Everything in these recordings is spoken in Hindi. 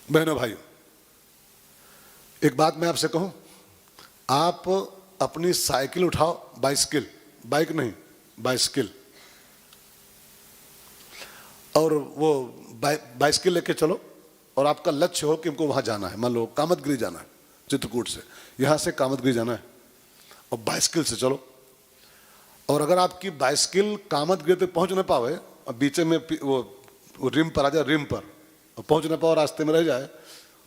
बहनों भाइयों, एक बात मैं आपसे कहूं, आप अपनी साइकिल उठाओ, बाइसिकल, बाइक नहीं बाइसिकल, और वो बाइसिकल लेके चलो और आपका लक्ष्य हो कि हमको वहां जाना है, मान लो कामतगिरी जाना है, चित्रकूट से यहां से कामतगिरी जाना है और बाइसिकल से चलो। और अगर आपकी बाइसिकल कामतगिरी तक पहुंच न पावे और बीच में वो रिम पर आ जाए, रिम पर और पहुंच न पाओ, रास्ते में रह जाए,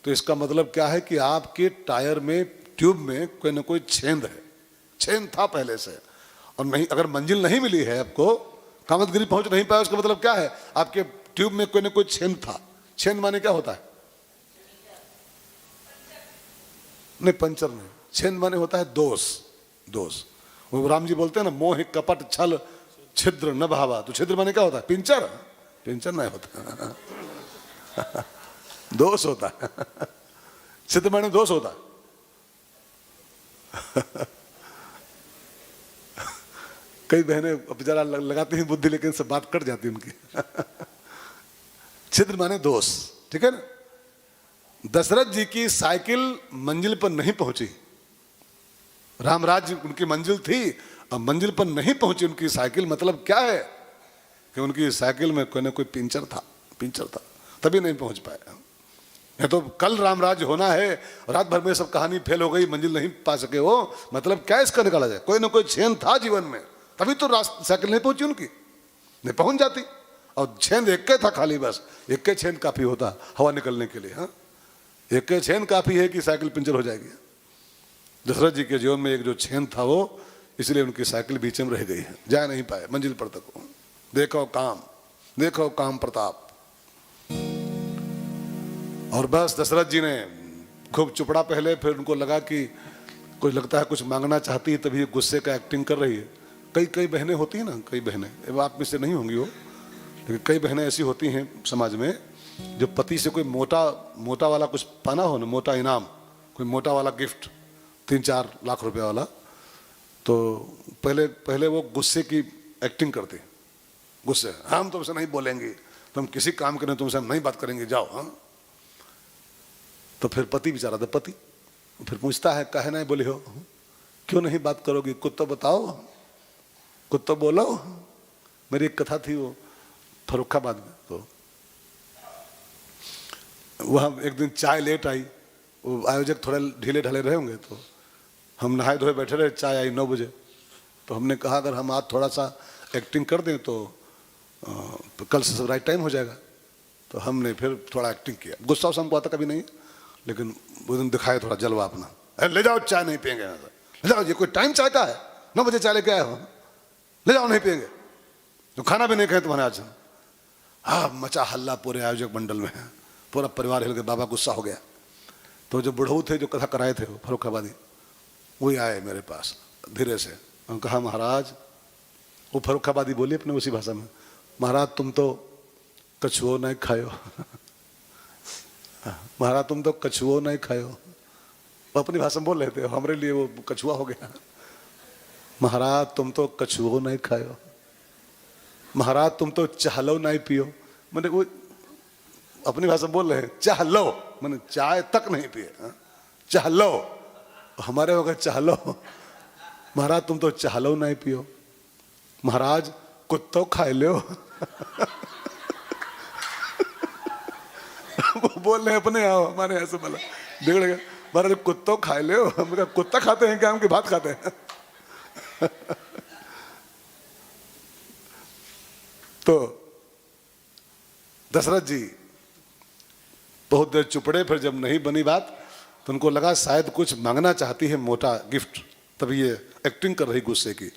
तो इसका मतलब क्या है कि आपके टायर में, ट्यूब में कोई ना कोई छेद है, छेद था पहले से, और नहीं, अगर मंजिल नहीं मिली है आपको, कामतगिरी पहुंच नहीं पाया, उसका मतलब क्या है, आपके ट्यूब में कोई ना कोई छेद था। छेद माने क्या होता है? नहीं, पंचर नहीं, छेद माने होता है दोष। दोष, वो राम जी बोलते हैं ना, मोह कपट छल छिद्र न भावा, तो छिद्र माने क्या होता है? पिंचर। पिंचर नहीं होता दोष होता है छिद्र माने दोष होता है कई बहनें बेचारा लगाती हैं बुद्धि, लेकिन सब बात कट जाती है उनकी छिद्र माने दोष, ठीक है ना। दशरथ जी की साइकिल मंजिल पर नहीं पहुंची, रामराज उनकी मंजिल थी और मंजिल पर नहीं पहुंची उनकी साइकिल, मतलब क्या है कि उनकी साइकिल में कोई ना कोई पिंचर था, पिंचर था, तभी नहीं पहुंच पाए। नहीं तो कल रामराज होना है, रात भर में सब कहानी फेल हो गई, मंजिल नहीं पा सके हो, मतलब क्या इसका निकाला जाए? कोई ना कोई छेद था जीवन में, तभी तो साइकिल नहीं पहुंची उनकी, नहीं पहुंच जाती। और छेद एक के था खाली, बस एक के छेद काफी होता हवा निकलने के लिए। हाँ, एक के छेद काफी है कि साइकिल पंचर हो जाएगी। दशरथ जी के जीवन में एक जो छेद था वो, इसलिए उनकी साइकिल बीच में रह गई है, जा नहीं पाए मंजिल पर तक। देखो काम, देखो काम प्रताप। और बस दशरथ जी ने खूब चुपड़ा पहले, फिर उनको लगा कि कुछ लगता है कुछ मांगना चाहती है, तभी गुस्से का एक्टिंग कर रही है। कई बहनें होती हैं ना, कई बहनें, आप में से नहीं होंगी वो, लेकिन कई बहनें ऐसी होती हैं समाज में, जो पति से कोई मोटा वाला कुछ पाना हो ना, मोटा इनाम, कोई मोटा वाला गिफ्ट 3-4 लाख रुपए वाला, तो पहले वो गुस्से की एक्टिंग करते, गुस्से, हम तुमसे नहीं बोलेंगे, तुम किसी काम करें तुमसे हम नहीं बात करेंगे, जाओ। हाँ, तो फिर पति बेचारा था, पति फिर पूछता है, कहे नहीं बोले हो, क्यों नहीं बात करोगी, कुछ तो बताओ, कुछ तो बोलो। मेरी एक कथा थी वो फर्रुखाबाद में, तो वहाँ एक दिन चाय लेट आई, वो आयोजक थोड़ा ढीले ढाले रहे होंगे, तो हम नहाए धोए बैठे रहे, चाय आई 9 बजे, तो हमने कहा अगर हम आज थोड़ा सा एक्टिंग कर दें तो कल से सब राइट टाइम हो जाएगा। तो हमने फिर थोड़ा एक्टिंग किया, गुस्सा हमको आता कभी नहीं, लेकिन वो दिन दिखाए थोड़ा जलवा अपना, ले जाओ चाय नहीं पियेंगे, ले जाओ, ये कोई टाइम चाय का है, 9 बजे चाय लेके आए हो, ले जाओ नहीं पियेंगे, तो खाना भी नहीं खाए तुम्हारे आज। हाँ, मचा हल्ला पूरे आयोजक मंडल में, पूरा परिवार हिल गया, बाबा गुस्सा हो गया। तो जो बुढ़ऊ थे जो कथा कराए थे वो फर्रुखाबादी, वही आए मेरे पास धीरे से, उन्होंने कहा महाराज, वो फर्रुखाबादी बोली अपने उसी भाषा में, महाराज तुम तो कछुओ नहीं खायो महाराज तुम तो कछुओ नहीं खायो, वो अपनी भाषा में बोल रहे थे, हमारे लिए वो कछुआ हो गया। महाराज तुम तो कछुओ नहीं खायो, महाराज तुम तो चाहलो नहीं पियो, मैंने वो अपनी भाषा बोल रहे हैं, चाह लो, मैंने चाय तक नहीं पिए, चाह लो, हमारे वगैरह चाह लो, महाराज तुम तो चाह लो नहीं पियो, महाराज कुत्तो खाए लो वो बोल रहे अपने, आओ हमारे ऐसे बोला, बिगड़ गया, महाराज कुत्तो खाए लो, हम कहा कुत्ता खाते हैं क्या, हम की भात खाते हैं तो दशरथ जी बहुत देर चुपड़े, फिर जब नहीं बनी बात तो उनको लगा शायद कुछ मांगना चाहती है, मोटा गिफ्ट, तभी ये एक्टिंग कर रही गुस्से की।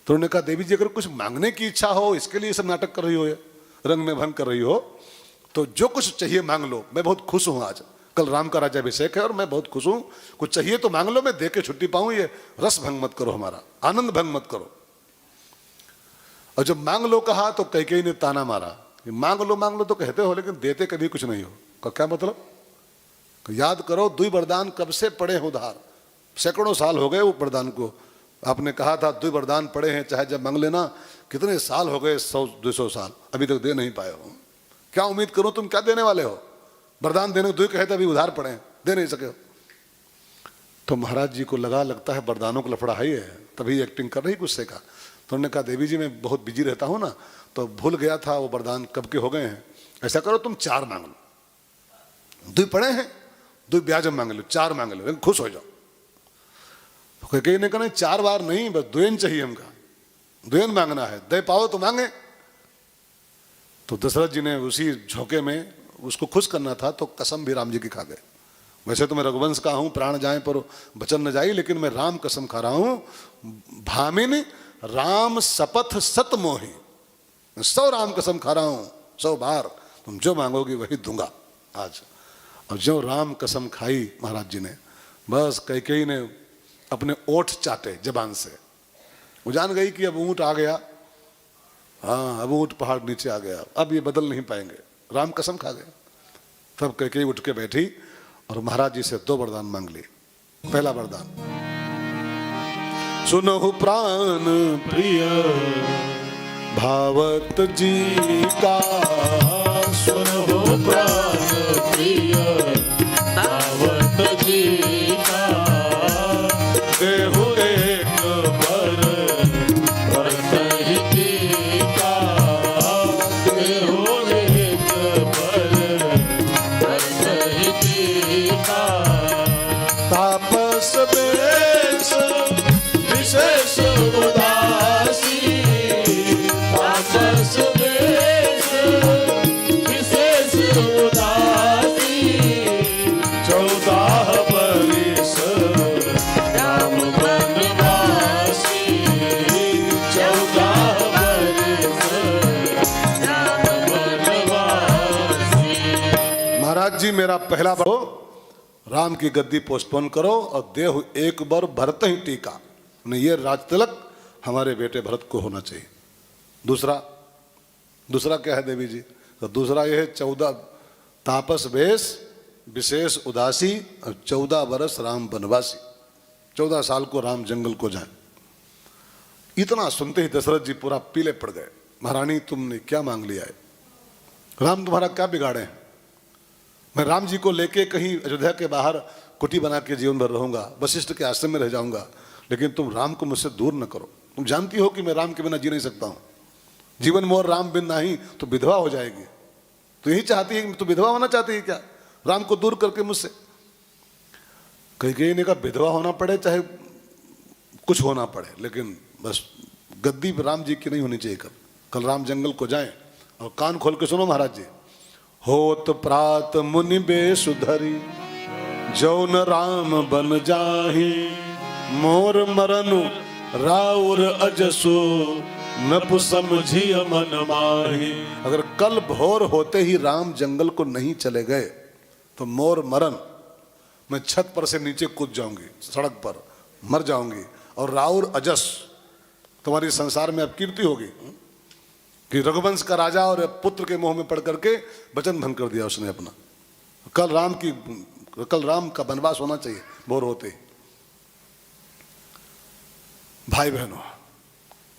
तो उन्होंने कहा देवी जी अगर कुछ मांगने की इच्छा हो, इसके लिए सब नाटक कर रही हो, रंग में भंग कर रही हो, तो जो कुछ चाहिए मांग लो, मैं बहुत खुश हूं, आज कल राम का राज्याभिषेक है और मैं बहुत खुश हूं, कुछ चाहिए तो मांग लो, मैं दे के छुट्टी पाऊं, ये रस भंग मत करो, हमारा आनंद भंग मत करो। और जब मांग लो कहा तो कैकेयी ने ताना मारा कि मांग लो तो कहते हो, लेकिन देते कभी कुछ नहीं हो। का क्या मतलब? याद करो, 2 वरदान कब से पड़े हो उधार, सैकड़ों साल हो गए वो वरदान को, आपने कहा था 2 वरदान पड़े हैं, चाहे जब मांग लेना, कितने साल हो गए, 100-200 साल, अभी तक दे नहीं पाए हो, क्या उम्मीद करो, तुम क्या देने वाले हो? वरदान देने को तो कहे थे अभी उधार पड़े, दे नहीं सके। तो महाराज जी को लगता है वरदानों का लफड़ा ही है, तभी एक्टिंग कर रही गुस्से का। तो उन्होंने कहा देवी जी मैं बहुत बिजी रहता हूँ ना, तो भूल गया था वो वरदान कब के हो गए हैं। ऐसा करो तुम 4 मांग लो, 2 पड़े हैं, 2 ब्याज मांग लो, 4 मांग लो, खुश हो जाओ। तो कहीं ने कहा 4 बार नहीं, बस 2 चाहिए हमका, 2 मांगना है, दे पाओ तो मांगे। तो दशरथ जी ने उसी झोंके में उसको खुश करना था तो कसम भी राम जी की खा गए। वैसे तो मैं रघुवंश का हूं, प्राण जाए पर वचन न जाई, लेकिन मैं राम कसम खा रहा हूं। भामिन राम शपथ सत मोहि, 100 राम कसम खा रहा हूं, 100 बार, तुम जो मांगोगी वही दूंगा आज। और जो राम कसम खाई महाराज जी ने, बस कैकेयी ने अपने ओठ चाटे जबान से। वो जान गई कि अब ऊंट आ गया, हाँ अब ऊंट पहाड़ नीचे आ गया, अब ये बदल नहीं पाएंगे, राम कसम खा गए। तब कैकेयी उठ के बैठी और महाराज जी से 2 वरदान मांग लिए। पहला वरदान, सुनो प्राण प्रिय भावत जी का, सुनो प्राण प्रिय भावत जी का, देहु एक बर परतहि का, देहु एक बर परतहि का, तापस बेश विशेष उदासी, तापस वेश विशेष उदासी, 14 बरिस राम वनवासी, 14 बरिस राम वनवासी। महाराज जी मेरा पहला बरो राम की गद्दी पोस्टपोन करो और देहु एक बार भरत ही टीका, ये राज तिलक हमारे बेटे भरत को होना चाहिए। दूसरा क्या है देवी जी? तो दूसरा यह है 14 तापस वेश विशेष उदासी और 14 बरस राम वनवासी, 14 साल को राम जंगल को जाए। इतना सुनते ही दशरथ जी पूरा पीले पड़ गए। महारानी तुमने क्या मांग लिया है? राम तुम्हारा क्या बिगाड़े हैं? मैं राम जी को लेके कहीं अयोध्या के बाहर कुटी बना के जीवन भर रहूंगा, वशिष्ठ के आश्रम में रह जाऊंगा, लेकिन तुम राम को मुझसे दूर न करो। तुम जानती हो कि मैं राम के बिना जी नहीं सकता हूं। जीवन मोर राम बिन नहीं तो विधवा हो जाएगी। तो यही चाहती है, तो विधवा होना चाहती है क्या राम को दूर करके मुझसे? कहीं ने कहा विधवा होना पड़े चाहे कुछ होना पड़े, लेकिन बस गद्दी राम जी की नहीं होनी चाहिए। कल राम जंगल को जाएं। और कान खोल के सुनो महाराज जी, होत प्रात मुनि बेसुधरी जौन राम बन जाहि, मोर मरनु राउर अजसो नप समझिय मन माहि। अगर कल भोर होते ही राम जंगल को नहीं चले गए तो मोर मरन, मैं छत पर से नीचे कूद जाऊंगी, सड़क पर मर जाऊंगी। और राउर अजस, तुम्हारी संसार में अब कीर्ति होगी कि रघुवंश का राजा और पुत्र के मुंह में पड़ करके वचन भंग कर दिया उसने अपना। कल राम का वनवास होना चाहिए भोर होते ही। भाई बहनों,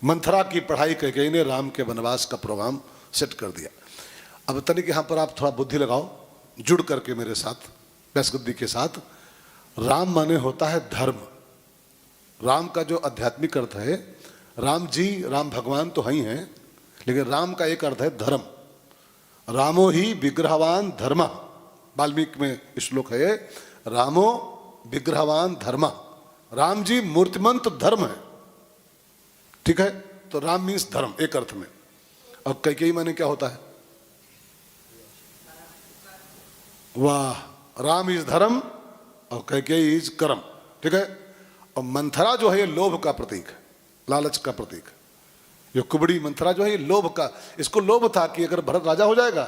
मंथरा की पढ़ाई कैकेयी ने राम के वनवास का प्रोग्राम सेट कर दिया। अब तनिक यहां पर आप थोड़ा बुद्धि लगाओ, जुड़ करके मेरे साथ व्यासगद्दी के साथ। राम माने होता है धर्म। राम का जो आध्यात्मिक अर्थ है, राम जी राम भगवान तो ही हैं, लेकिन राम का एक अर्थ है धर्म। रामो ही विग्रहवान धर्म, वाल्मीकि में श्लोक है, रामो विग्रहवान धर्म। राम जी मूर्तिमंत धर्म है, ठीक है। तो राम मीन्स धर्म एक अर्थ में। और कैकेयी माने क्या होता है? वाह, राम इज धर्म और कैकेयी इज कर्म, ठीक है। और मंथरा जो है ये लोभ का प्रतीक है, लालच का प्रतीक। ये कुबड़ी मंथरा जो है ये लोभ का, इसको लोभ था कि अगर भरत राजा हो जाएगा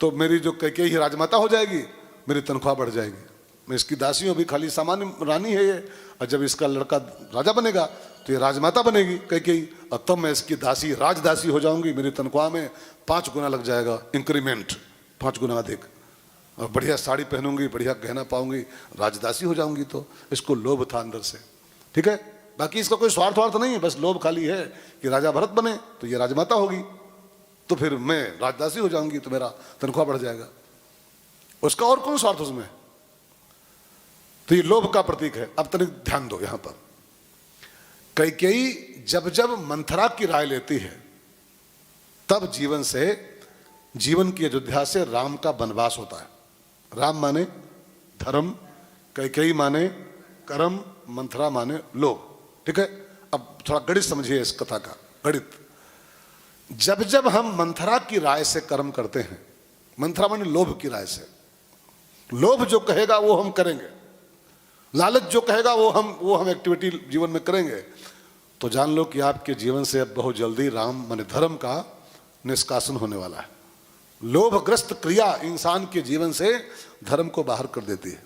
तो मेरी जो कैकेयी राजमाता हो जाएगी, मेरी तनख्वाह बढ़ जाएगी, मैं इसकी दासी हूँ, अभी खाली सामान्य रानी है ये, और जब इसका लड़का राजा बनेगा तो ये राजमाता बनेगी कैकेयी, और तब मैं इसकी दासी राजदासी हो जाऊंगी, मेरी तनख्वाह में 5 गुना लग जाएगा, इंक्रीमेंट 5 गुना अधिक, और बढ़िया साड़ी पहनूंगी, बढ़िया गहना पाऊंगी, राजदासी हो जाऊंगी। तो इसको लोभ था अंदर से, ठीक है। बाकी इसका कोई स्वार्थ नहीं है, बस लोभ खाली है कि राजा भरत बने तो ये राजमाता होगी, तो फिर मैं राजदासी हो जाऊंगी तो मेरा तनख्वाह बढ़ जाएगा। उसका और कौन स्वार्थ उसमें? तो ये लोभ का प्रतीक है। अब तनिक ध्यान दो यहां पर। कैकेयी जब जब मंथरा की राय लेती है तब जीवन की अयोध्या से राम का वनवास होता है। राम माने धर्म, कैकेयी माने कर्म, मंथरा माने लोभ। ठीक है, अब थोड़ा गणित समझिए इस कथा का गणित। जब जब हम मंथरा की राय से कर्म करते हैं, मंथरा माने लोभ की राय से, लोभ जो कहेगा वो हम करेंगे, लालच जो कहेगा वो हम एक्टिविटी जीवन में करेंगे, तो जान लो कि आपके जीवन से अब बहुत जल्दी राम माने धर्म का निष्कासन होने वाला है। लोभग्रस्त क्रिया इंसान के जीवन से धर्म को बाहर कर देती है।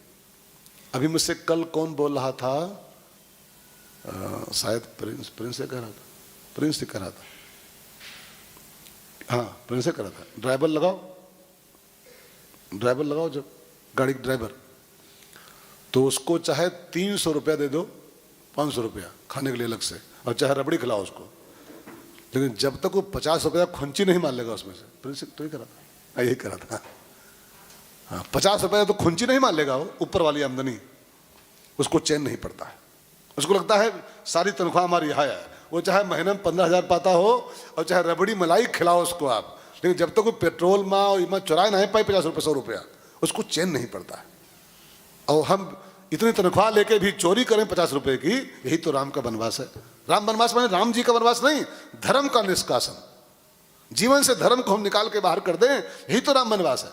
अभी मुझसे कल कौन बोल रहा था, शायद प्रिंस से कह रहा था, प्रिंस से कह रहा था, हाँ प्रिंस से कह रहा था, ड्राइवर लगाओ जब गाड़ी ड्राइवर, तो उसको चाहे 300 रुपया दे दो, 500 रुपया खाने के लिए अलग से, और चाहे रबड़ी खिलाओ उसको, लेकिन जब तक वो 50 रुपया खुंची नहीं मान लेगा उसमें से। प्रिंस तो ही करा था, यही करा था, हाँ 50 रुपया तो खुंची नहीं मान लेगा वो, ऊपर वाली आमदनी, उसको चैन नहीं पड़ता है। उसको लगता है सारी तनख्वाह हमारी यहाँ है, वो चाहे महीने में 15,000 पाता हो और चाहे रबड़ी मलाई खिलाओ उसको आप, लेकिन जब तक वो पेट्रोल में चुराए ना पाए 50 रुपये 100 रुपया, उसको चैन नहीं पड़ता है। और हम इतनी तनख्वाह लेके भी चोरी करें 50 रुपए की, यही तो राम का वनवास है। राम वनवास माने राम जी का वनवास नहीं, धर्म का निष्कासन। जीवन से धर्म को हम निकाल के बाहर कर दें, यही तो राम वनवास है।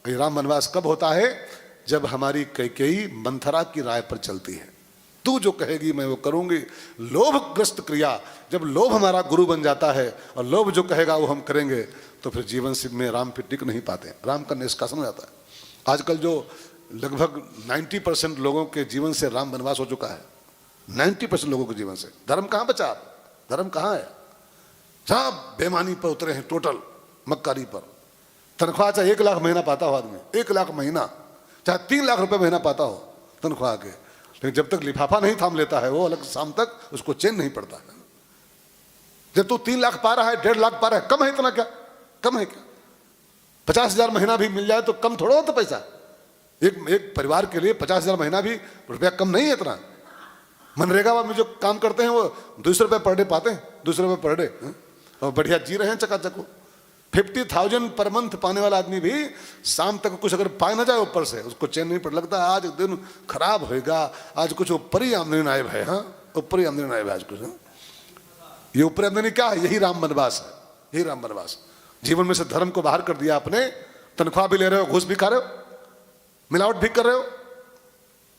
ये राम वनवास कब होता है? जब हमारी कैकेयी मंथरा की राय पर चलती है। तू जो कहेगी मैं वो करूंगी। लोभग्रस्त क्रिया, जब लोभ हमारा गुरु बन जाता है और लोभ जो कहेगा वो हम करेंगे, तो फिर जीवन से में राम फिर टिक नहीं पाते, राम का निष्कासन हो जाता है। आजकल जो लगभग 90% लोगों के जीवन से राम वनवास हो चुका है, 90% लोगों के जीवन से। धर्म कहाँ बचा? धर्म कहाँ है? सब बेमानी पर उतरे हैं, टोटल मक्कारी पर। तनख्वाह चाहे 1 लाख महीना पाता हो आदमी, 1 लाख महीना, चाहे 3 लाख रुपए महीना पाता हो तनख्वाह के, लेकिन जब तक लिफाफा नहीं थाम लेता है वो अलग शाम तक, उसको चैन नहीं पड़ता है। जब तू 3 लाख पा रहा है, 1.5 लाख पा रहा है, कम है इतना क्या? कम है क्या? 50,000 महीना भी मिल जाए तो कम थोड़ा होता पैसा। एक परिवार के लिए 50,000 महीना भी रुपया कम नहीं है इतना। मनरेगा में जो काम करते हैं वो 200 रुपये पर डे पाते हैं, 200 रुपये पर डे, और बढ़िया जी रहे हैं चकाचक। 50,000 पर मंथ पाने वाला आदमी भी शाम तक कुछ अगर पाए ना जाए ऊपर से, उसको चैन नहीं पड़, लगता है आज दिन खराब होएगा, आज कुछ ऊपर ही आमदनी नायब है। हाँ, ऊपर ही आमदनी नायब है आज कुछ। ये ऊपर आमदनी क्या है? यही राम वनवास है, यही राम वनवास। जीवन में से धर्म को बाहर कर दिया आपने, तनख्वाह भी ले रहे हो, घूस भी खा रहे हो, मिलावट भी कर रहे हो,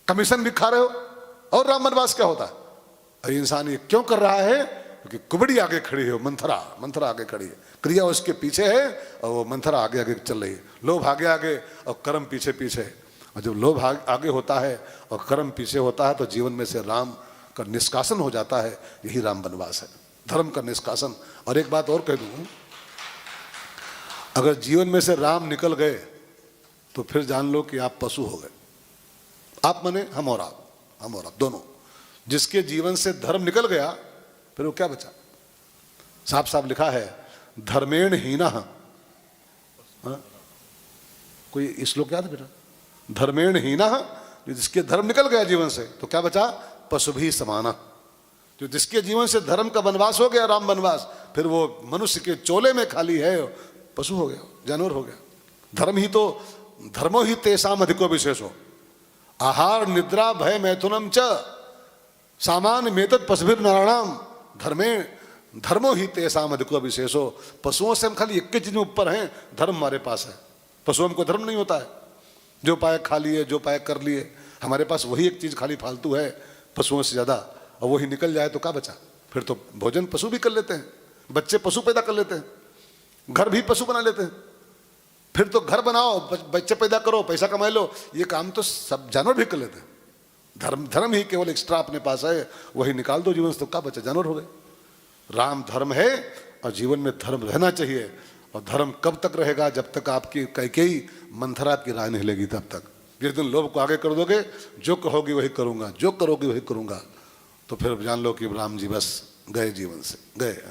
कमीशन भी खा रहे हो, और राम वनवास क्या होता है? इंसान ये क्यों कर रहा है? क्योंकि कुबड़ी आगे खड़ी है, मंथरा आगे खड़ी है, क्रिया उसके पीछे है और वो मंथरा आगे आगे चल रही है। लोभ आगे आगे और कर्म पीछे पीछे। और जब लोभ आगे होता है और कर्म पीछे होता है तो जीवन में से राम का निष्कासन हो जाता है। यही राम वनवास है, धर्म का निष्कासन। और एक बात और कह दूं, अगर जीवन में से राम निकल गए तो फिर जान लो कि आप पशु हो गए। आप माने हम और आप दोनों। जिसके जीवन से धर्म निकल गया फिर वो क्या बचा? साफ साफ लिखा है, धर्मेण हीना। कोई श्लोक याद है बेटा? धर्मेण हीना, जिसके धर्म निकल गया जीवन से तो क्या बचा? पशु भी समाना। जो जिसके जीवन से धर्म का वनवास हो गया, राम वनवास, फिर वो मनुष्य के चोले में खाली है, पशु हो गया, जानवर हो गया। धर्मो ही तेषाम अधिको विशेषो आहार निद्रा भय मैथुनम च सामान्य मेतद पशुभिर नारायणाम धर्मो ही तेषाम अधिको विशेषो। पशुओं से हम खाली एक चीज में ऊपर हैं, धर्म हमारे पास है। पशुओं को धर्म नहीं होता है, जो पाए खा लिए, जो पाए कर लिए। हमारे पास वही एक चीज खाली फालतू है पशुओं से ज्यादा, और वही निकल जाए तो क्या बचा? फिर तो भोजन पशु भी कर लेते हैं, बच्चे पशु पैदा कर लेते हैं, घर भी पशु बना लेते हैं। फिर तो घर बनाओ, बच्चे पैदा करो, पैसा कमा लो, ये काम तो सब जानवर भी कर लेते हैं। धर्म ही केवल एक्स्ट्रा अपने पास है, वही निकाल दो जीवन से तो क्या बचा? जानवर हो गए। राम धर्म है और जीवन में धर्म रहना चाहिए। और धर्म कब तक रहेगा? जब तक आपकी कैकेयी मंथरा की राय नहीं लेगी तब तक। जिस दिन लोभ को आगे कर दोगे, जो कहोगी वही करूंगा, जो करोगी वही करूंगा, तो फिर जान लो कि राम जी बस गए, जीवन से गए।